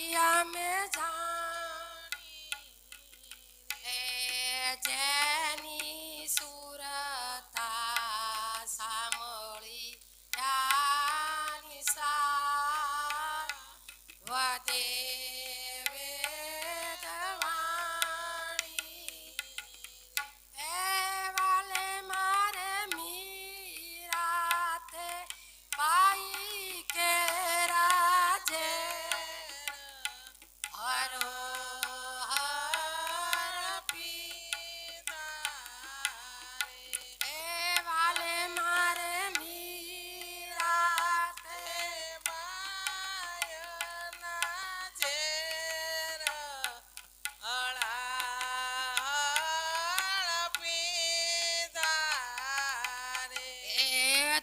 નથી અમે જાણી જેની સુરતા સાંભળી યાની સા વધે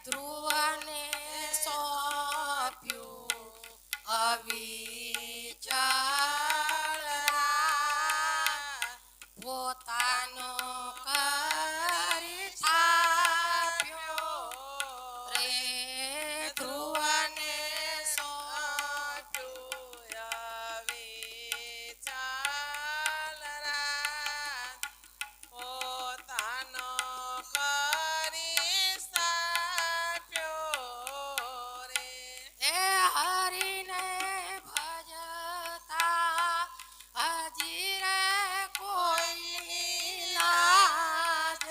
ધ્રુવને સોંપ્યું અવિચળ પોતાનો કરી થાપ્યો રે ધ્રુવને સોંપ્યું અવિચળ પોતાનો હરીને ભજતા હજી રે કોઈ લાજ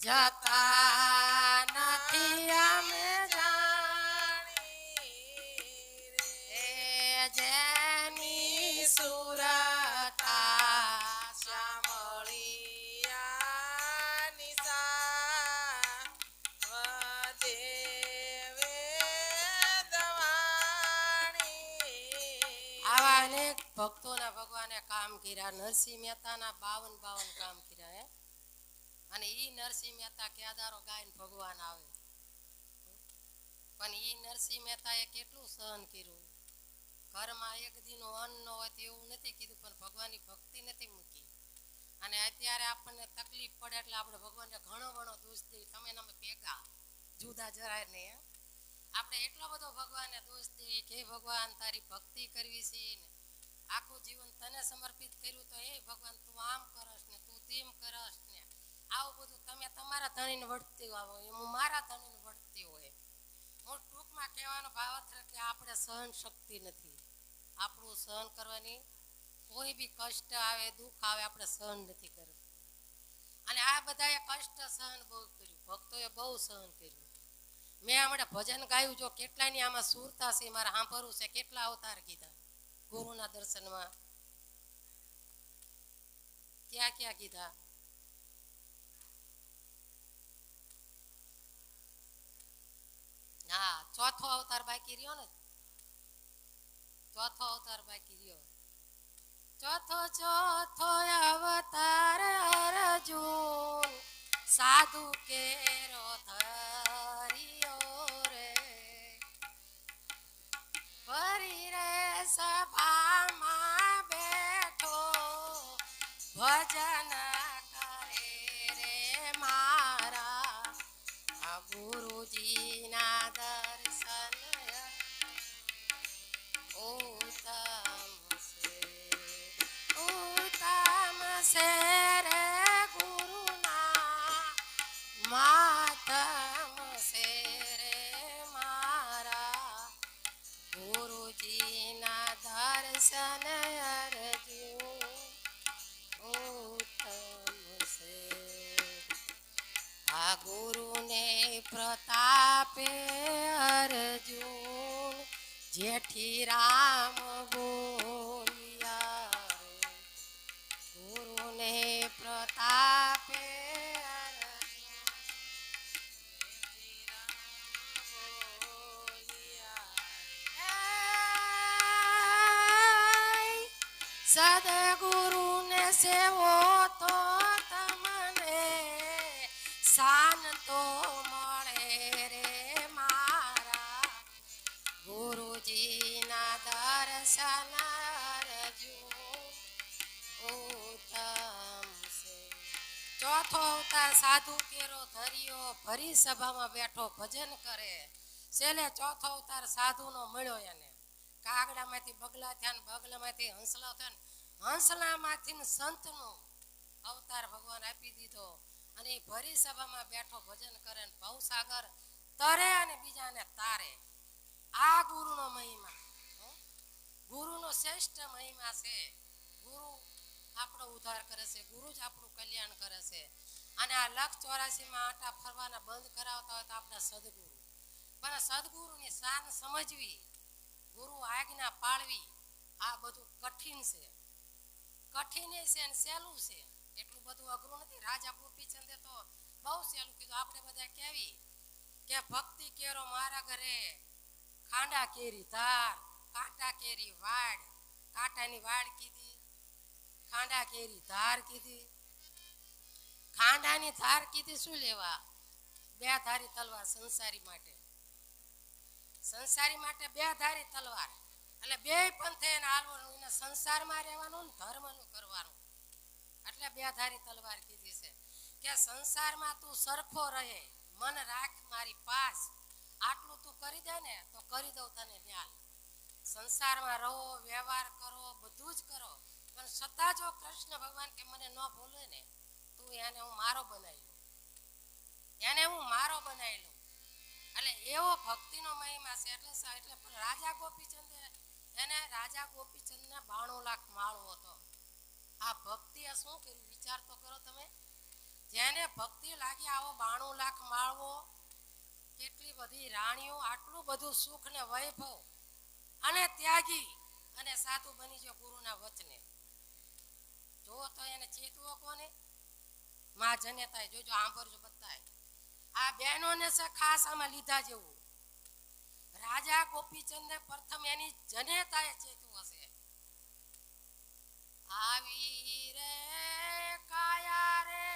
જતા નથી અમે જાણી રે જેની સુરતા સાંભળી આવા અનેક ભક્તોના ભગવાને કામ કર્યા. નરસિંહ મહેતાના 52 કામ કર્યા હે. અને ઈ નરસિંહ મહેતા ક્યાદારો ગાયને ભગવાન આવે, પણ ઈ નરસિંહ મહેતાએ કેટલું સહન કર્યું. ઘરમાં એક દીનું અન્ન ન હોય તો એવું નથી કીધું, પણ ભગવાનની ભક્તિ નથી મૂકી. અને અત્યારે આપણને તકલીફ પડે એટલે આપણે ભગવાનને ઘણો ઘણો દોષ દઈએ. તમે અમે ભેગા જુદા જરાય નહીં. આપણે એટલો બધો ભગવાનને દોષ દઈએ કે ભગવાન તારી ભક્તિ કરવી છે ને આખું જીવન તને સમર્પિત કર્યું, તો એ ભગવાન તું આમ કરસ ને તું તેમ કરસ ને આવું બધું તમે તમારા ધણીને વળતી આવો, હું મારા ધણીને વળતી હોય. હું ટૂંકમાં કહેવાનો ભાવાર્થ કે આપણે સહન શક્તિ નથી. આપણું સહન કરવાની કોઈ બી કષ્ટ આવે દુઃખ આવે આપણે સહન નથી કરતા. અને આ બધાએ કષ્ટ સહન બહુ કર્યું, ભક્તોએ બહુ સહન કર્યું. મેં હમણાં ભજન ગાયું, જો કેટલાની આમાં સુરતા છે મારે સાંભળવું છે. કેટલા અવતાર કીધા ગુરુના દર્શનમાં, ક્યાં ક્યાં કીધા? હા, ચોથો અવતાર બાકી રહ્યો ને, ચોથો અવતાર બાકી રહ્યો. ચોથો અવતાર અર્જુન સાધુ કેરો ધરિયો રે, ફરી રે સભામાં બેઠો ભજન કરે રે મારા ગુરુજીના દર્શન ઉત્તમ છે રે ગુરુના માતમ છે રે મારા ગુરુજીના દર્શન અર્જુન ઉત્તમ છે. આ ગુરુને પ્રતાપે અર્જુન જેઠી રામ બોલિયા રે, ગુરુને પ્રતાપે સદગુરુને સેવો તો તમને શાન તો મળે રે મારા ગુરુજીના દર્શન અર્જુન ઉત્તમ છે. ચોથો અવતાર સાધુ કેરો ધરિયો, ભરી સભામાં બેઠો ભજન કરે. છેલ્લે ચોથો અવતાર સાધુનો મળ્યો એને. કાગડામાંથી બગલા થયા ને બગલામાંથી હંસલા થયા ને હંસલામાંથી સંતનો અવતાર ભગવાન આપી દીધો અને એ ભરી સભામાં બેઠો ભજન કરે ને ભવસાગર તરે અને બીજાને તારે. આ ગુરુનો મહિમા, ગુરુનો શ્રેષ્ઠ મહિમા છે. ગુરુ આપણો ઉદ્ધાર કરે છે, ગુરુ જ આપણું કલ્યાણ કરે છે. અને આ 184 આટા ફરવાના બંધ કરાવતા હોય તો આપણા સદગુરુ. પણ સદગુરુની શાન સમજવી, ગુરુ આજ્ઞા પાળવી, આ બધું કઠિન છે. કઠિન છે અને સહેલું છે, એટલું બધું અઘરું નથી. રાજા ગોપીચંદે તો બહુ સહેલું કીધું. આપણે બધા કેવી કે ભક્તિ કેરો મારા ઘરે, ખાંડા કેરી ધાર, કાંટા કેરી વાડ. કાંટાની વાડ કીધી, ખાંડા કેરી ધાર કીધી. ખાંડાની ધાર કીધી શું લેવા? બે ધારી તલવાર સંસારી માટે. સંસારી માટે બે ધારી તલવાર, એટલે બે પંથે એને હાલવાનું, એને સંસારમાં રહેવાનું ને ધર્મનું કરવાનું. એટલે બે ધારી તલવાર કીધી છે કે સંસારમાં તું સરખો રહે, મન રાખ મારી પાસ. આટલું તું કરી દે ને તો કરી દઉં તને ન્યાલ. સંસારમાં રહો, વ્યવહાર કરો, બધું જ કરો, પણ છતાં જો કૃષ્ણ ભગવાન કે મને ન ભૂલે ને, તું એને હું મારો બનાવી લઉં, એને હું મારો બનાવી લઉં. એટલે એવો ભક્તિનો મહિમા છે. એટલે રાજા ગોપીચંદ, એને રાજા ગોપીચંદને 92 લાખ માળો હતો. આ ભક્તિએ શું કર્યું વિચાર તો કરો તમે. જેને ભક્તિ લાગી આવો 92 લાખ માળવો, કેટલી બધી રાણીઓ, આટલું બધું સુખ ને વૈભવ, અને ત્યાગી અને સાધુ બની ગયો ગુરુના વચને. જો તો એને ચેતવો કોને? માં જનેતાએ. જોજો આંભરજો બધાય. આ બહેનોને છે ખાસ આમાં લીધા જેવું. રાજા ગોપીચંદને પ્રથમ એની જનેતાએ ચેતવું હશે. આવી રે કાયા રે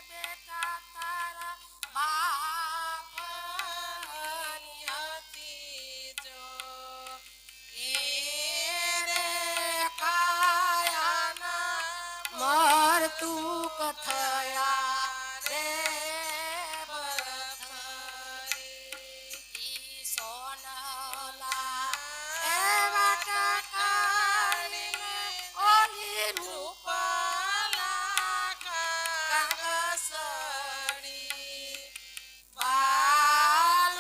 બેટા તારા બાપની હતી જો, એ રે કાયાના મરતું કથયા રે બરથરી. સોનલા એવા ટકારીને ઓલી રૂપલા કાગસડી, બાલુડો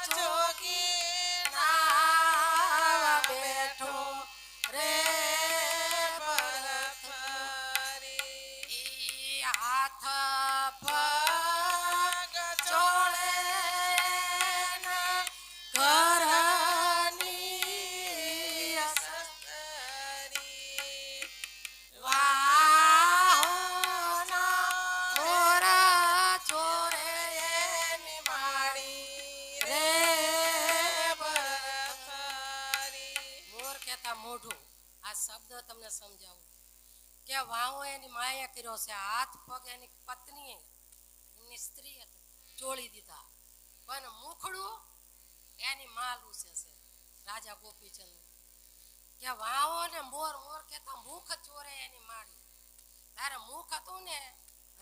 જોગી નાવા બેઠો રે બરથરી. હાથ પગ ચોળે ઘરની અસરી, વાહોના મોરા ચોરે એની માડી રે બરથરી. મોર કહેતા મોઢું. આ શબ્દ તમને સમજાવું કે વાહો એની માયા કર્યો છે, હાથ પગ એની પત્ની, એમની સ્ત્રી ચોળી દીધા, પણ મુખડું એની માલું છે. રાજા ગોપીચંદ કે વાહો ને મોર, મોર કેતા મુખ ચોરે એની માડી. તારે મુખ હતું ને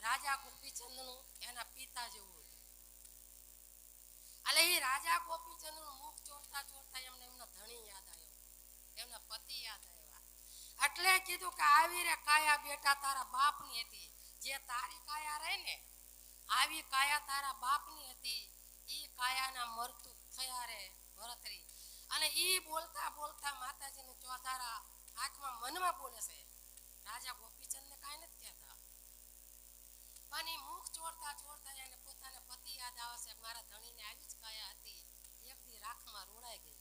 રાજા ગોપીચંદ નું, એના પિતા જેવું હતું. એટલે એ રાજા ગોપીચંદ નું મુખ ચોરતા ચોરતા એમને એમના ધણી યાદ આવ્યો, એમના પતિ યાદ આવ્યા. એટલે કીધું કે આવી રે કાયા બેટા તારા બાપની હતી. જે તારી કાયા રહે ને, આવી કાયા તારા બાપની હતી. ઈ કાયાના મરતું થયા રે ભરતરી. અને ઈ બોલતા બોલતા માતાજીની ચોધારા આંખમાં મનમાં બોલે છે. રાજા ગોપીચંદને કાંઈ નથી કહેતા, પણ ઈ મુખ ચોરતા ચોરતા એને પોતાને પતિ યાદ આવે છે. મારા ધણીને આવી જ કાયા હતી, એક દી રાખમાં રોડાઈ ગઈ,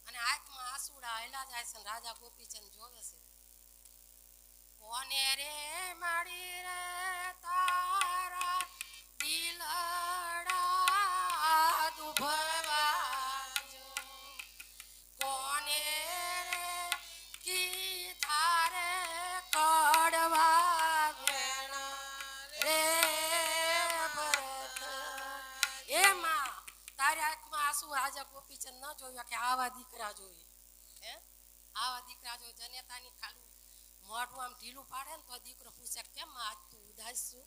અને આંખમાં આંસુડા હેલા જાય છે. રાજા ગોપીચંદ જોવે છે, કોને રે માડી રે તારા દિલડા દુભવા જો, કોને રે કીધા રે કડવા વેણા રે ભરત. એમાં તારી આંખમાં આંસુ રાજા ગોપીચંદ ન જોયા કે આવા દીકરા જોઈએ, હે આવા દીકરા જોઈએ. જનેતાની ખાલું મોઢું આમ ઢીલું પાડે ને તો દીકરો પૂછે કેમ આજ તું ઉદાસ છું?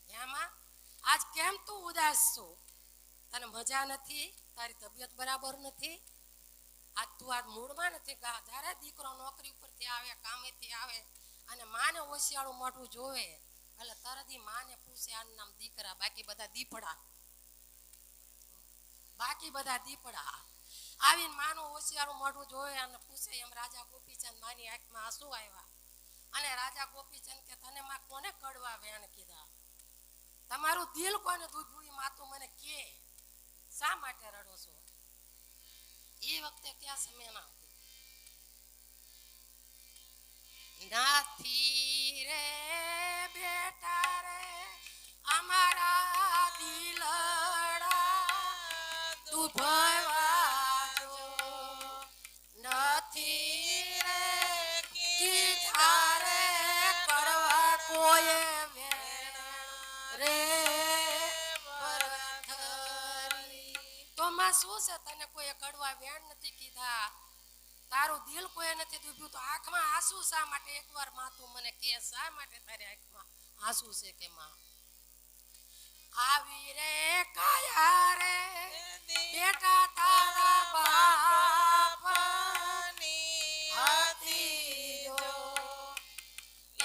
એમાં આજ કેમ તું ઉદાસ છું? તને મજા નથી, તારી તબિયત બરાબર નથી, આ તું આ મૂળમાં નથી. જ્યારે દીકરો નોકરી ઉપરથી આવે, કામેથી આવે અને માને ઓશિયાળું મોઢું જોવે એટલે તરત માને પૂછે આનું નામ દીકરા, બાકી બધા દીપડા, બાકી બધા દીપડા. આવીને માનું હોશિયારું મોઢું જોવે અને પૂછે એમ રાજા ગોપીચંદ માની આંખમાં આંસુ આવ્યા અને રાજા ગોપીચંદ કે તને માં કોને કડવા વેણ કીધા, તમારું દિલ કોને દુભ્યું માતું મને કે, શા માટે રડો છો? એ વખતે ક્યાં સમય ના નથી રે બેટા રે અમારા દિલડા દુભવા નથી રે કીધા રે કડવા કોઈ રે તો માં શું છે, તને કોઈ કડવા વેણ નથી કીધા, તારું દિલ કોઈ નથી દુભ્યું, તો આંખમાં આંસુ શા માટે? એકવાર માં તું મને કે શા માટે તારી આંખમાં આંસુ છે? કે માં આવી રે કાયા રે બેટા તારા બાપની હતી જો એ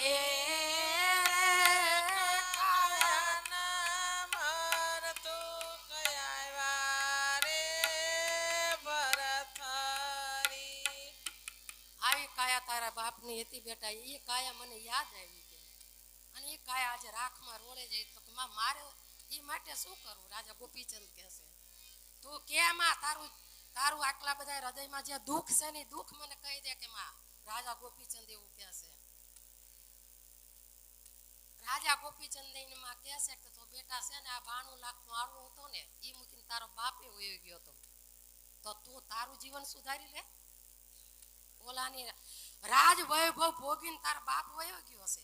તારા બાપની હતી બેટા, એ કાયા મને યાદ આવી કે, અને એ કાયા આજે રાખમાં રોડે જાય તો મારે એ માટે શું કરવું? રાજા ગોપીચંદ કહે છે તું કેમાં તારું તારું આટલા બધા હૃદયમાં જે દુઃખ છે ને દુઃખ મને કહી દે કે માં. રાજા ગોપીચંદ એવું કહે છે. રાજા ગોપીચંદ માં કહે છે કે તો બેટા છે ને આ 92 લાખનો આળવો હતો ને એ મૂકીને તારો બાપે વયો ગયો હતો, તો તું તારું જીવન સુધારી લે. ઓલાની રાજ વૈભવ ભોગીને તાર બાપ વયો ગયો છે,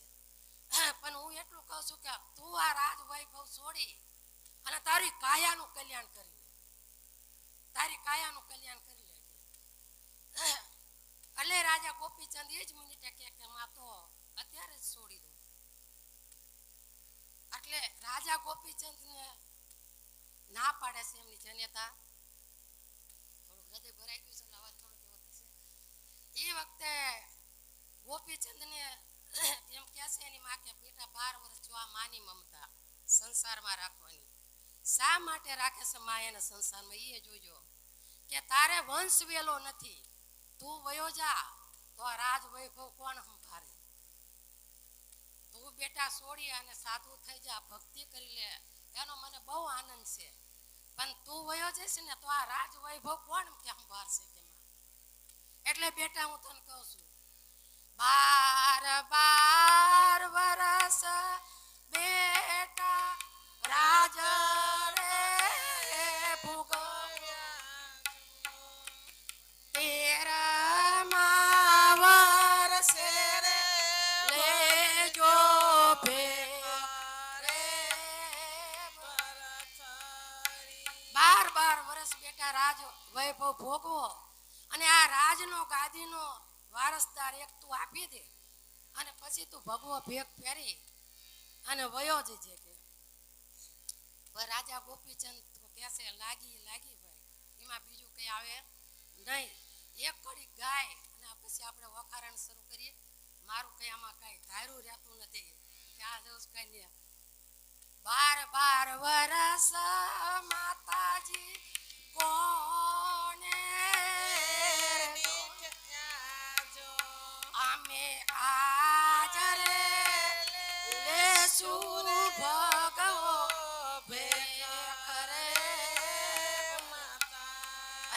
પણ હું એટલું કહું છું કે તું આ રાજ વૈભવ છોડી અને તારી કાયાનું કલ્યાણ કરી લે, તારી કાયાનું કલ્યાણ કરી લે. એટલે રાજા ગોપીચંદ એ જ મિનિટે કે માં તો અત્યારે જ છોડી દો. એટલે રાજા ગોપીચંદ ને ના પાડે છે એમની જનેતા. થોડુંક હૃદય ભરાઈ ગયું છે, અવાજ થોડોક એવો થશે. એ વખતે ગોપીચંદ ને એમ કહે છે એની માં કે બેટા 12 વર્ષ જો આ માની મમતા સંસારમાં રાખવાની, શા માટે રાખે છે માં એને સંસારમાં? એ જોજો કે તારે વંશ વેલો નથી, તું વયો જા તો આ રાજ વૈભવ કોણ સંભાળે? તું બેટા છોડી અને સાધુ થઈ જા, ભક્તિ કરી લે, એનો મને બહુ આનંદ છે, પણ તું વયો જઈશ ને તો આ રાજ વૈભવ કોણ કે સંભાળશે કે માં? એટલે બેટા હું તને કહું છું 12 વર્ષ બેટા રાજ રે ભોગવ્યા, 13મા વર્ષે રે લેજો ભેગ રે 12 વર્ષ બેટા રાજ વૈભવ ભોગવો અને આ રાજનો ગાદીનો વારસદાર એક તું આપી દે અને પછી તું ભગવો ભેગ પહેરી અને વયો જજે કે. પણ રાજા ગોપીચંદ કહેશે લાગી લાગી ભાઈ, એમાં બીજું કઈ આવે નહીં. એક ઘડી ગાય અને પછી આપણે વખારણ શરૂ કરીએ. મારું કઈ આમાં કઈ ધાર્યું રહેતું નથી કે આ દિવસ કઈ નહીં. 12 વર્ષ માતાજી કોને અમે આજ રે લેશું ભગવો ભેખ રે.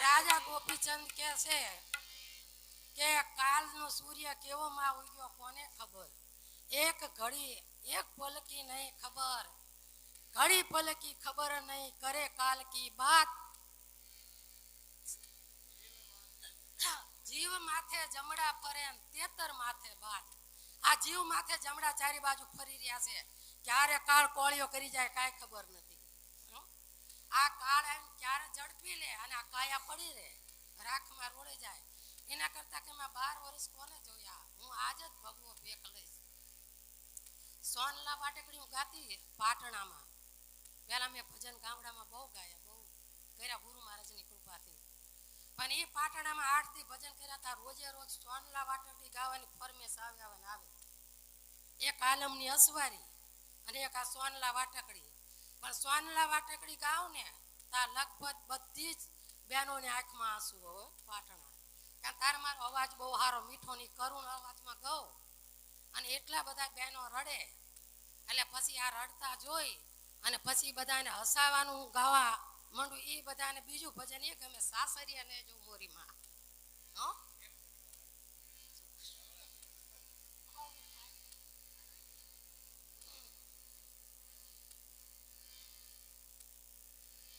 રાજા ગોપીચંદ કહે છે કે કાલનો સૂર્ય કેવો માં ઉગ્યો કોને ખબર? એક ઘડી એક પલકી નહીં ખબર, ઘડી પલકી ખબર નહીં, કરે કાલ કી બાત. જીવ માથે જમડા ફરે 73 માથે બાત. આ જીવ માથે જમડા ચારે બાજુ ફરી રહ્યા છે, ક્યારે કાળ કોળિયો કરી જાય કાંઈ ખબર નથી. આ કાળ એમ ક્યારે ઝડપી લે અને આ કાયા પડી રહે રાખમાં રોડે જાય. એના કરતા કે મેં 12 વર્ષ કોને જોયા, હું આજ જ ભગવો ભેખ લઈશ. સોનલા વાટકડી હું ગાતી પાટણામાં, પહેલા મેં ભજન ગામડામાં બહુ ગાયા, બહુ કર્યા ગુરુ મહારાજની કૃપાથી. પણ એ પાટણામાં 8 દી ભજન કર્યા હતા. રોજે રોજ સોનલા વાટકડી ગાવાની ફરમેશ આવે આવે ને આવે. એક આલમની અસવારી અને એક આ સોનલા વાટકડી. પણ સોનલા વાટકડી ગાવ ને તાર લગભગ બધી જ બહેનોની આંખમાં આંસુ હોય પાટણા. કારણ તાર મારો અવાજ બહુ સારો મીઠો ની કરુણ અવાજમાં ગાઉ અને એટલા બધા બહેનો રડે. એટલે પછી આ રડતા જોઈ અને પછી બધાને હસાવાનું ગાવા માંડું. એ બધાને બીજું ભજન એ ગમે, સાસરિયા ને જો મોરીમાં.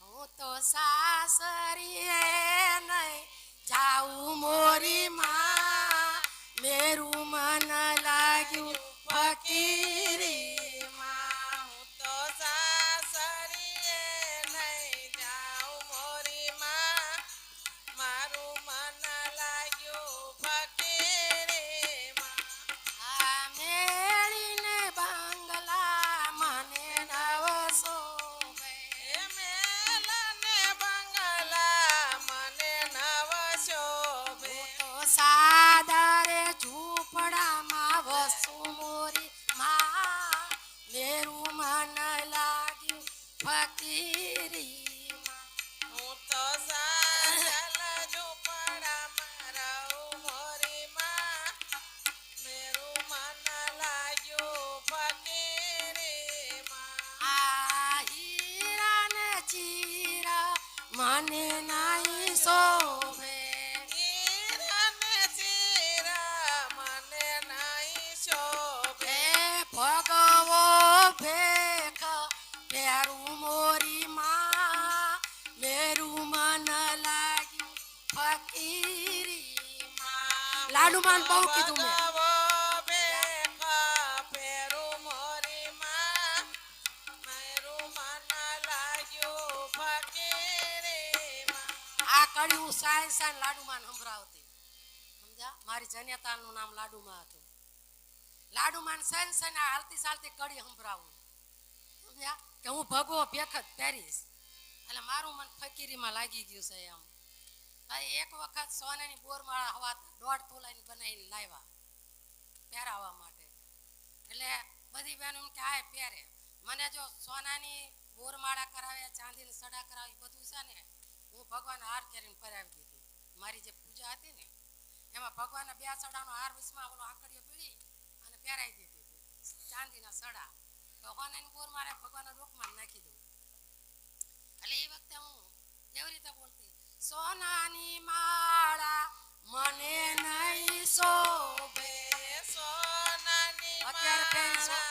હું તો સાસરીએ નહીં જાઉં મોરી માં, મેરું મન લાગ્યું ફકીરી માં. હું તો સાસરીએ નહીં જાઉં મોરી માં, મારું મન લાગ્યું ફકીરી માં. આ મેળીને બંગલા મને નવ શોભે. એ મેલને બંગલા મને નવ શોભે. હું તો સાદરે ઝૂંપડામાં વસુ મોરી માં, મેરું મન લાગ્યું ફકીરી માં. હું તો સાજલ ઝૂંપડામાં રહું મોરી માં, મેરું મન લાગ્યું ફકીરી માં. આ હીરા ને ચીરા મને નહીં શોભે. હીરાને ચીરા મને નહીં શોભે. એ ભગવો ભેખ પહેરું મોરી માં, મેરું મન લાગ્યું ફકીરી માં. લાડુમાન બહુ કીધું મેં. ભગવો ભેખ પહેરું મોરી માં, મેરું મન લાગ્યું ફકીરી માં. આ કડ્યું સાય સાય લાડુમાન સંભળાવતી. સમજ્યા? મારી જનેતાનું નામ લાડુમાં હતું. લાડુમાન સન સન હાલતી ચાલતી કડી સંભળાવું. સમજ્યા? કે હું ભગવો ભેખ જ પહેરીશ. એટલે મારું મન ફકીરીમાં લાગી ગયું છે એમ. એક વખત સોનાની બોરમાળા હવા 1.5 તોલાની બનાવીને લાવ્યા પહેરાવવા માટે. એટલે બધી બહેનો એમ કે આ પહેરે. મને જો સોનાની બોરમાળા કરાવે, ચાંદીની સડા કરાવી બધું છે ને, હું ભગવાન હાર કરીને પહેરાવી દીધી. મારી જે પૂજા હતી ને એમાં ભગવાનના 2 સડાનો હાર વિશમાં ઓલો આંકડીઓ પીળી અને પહેરાવી દીધી હતી ચાંદીના સડા. તો સોનાની બોરમાળા ભગવાનના ડોકમાં નાખી દઉં. એટલે એ વખતે હું એવી રીતે બોલતી, સોનાની માળા મને નહીં શોભે. સોનાની અત્યારે પહેરીશું.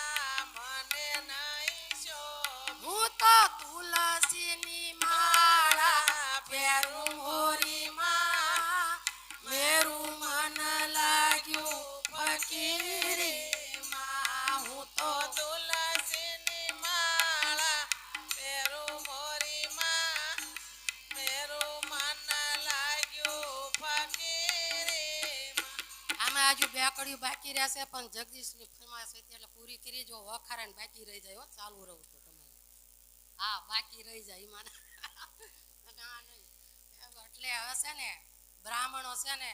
માળા મને નહીં શોભે. હું તો તુલસીની માળા પહેરું મોરી માં, મેરું મન લાગ્યું ફકીરી માં. હું તો તુલસીની માળા પહેરું મોરી માં, મેરું મન લાગ્યું ફકીરી માં. આમાં હજુ 2 કડીઓ બાકી રહેશે પણ જગદીશની ફરમાઈશ હતી એટલે પૂરી કરી. જો વખારા ને બાકી રહી જાય હો, ચાલુ રહું તો તમારે. હા, બાકી રહી જાય એમાં. ના નહીં એટલે હવે છે ને બ્રાહ્મણો છે ને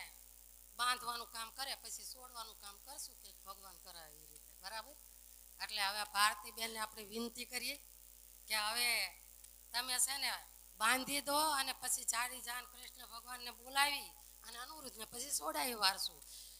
બાંધવાનું કામ કરે પછી છોડવાનું કામ કરશું કે ભગવાન કરાવે એ રીતે. બરાબર? એટલે હવે ભારતીબેનને આપણે વિનંતી કરીએ કે હવે તમે છે ને બાંધી દો અને પછી ચારી જાન કૃષ્ણ ભગવાનને બોલાવી અને અનુરુદ્ધને પછી છોડાવી વારશું.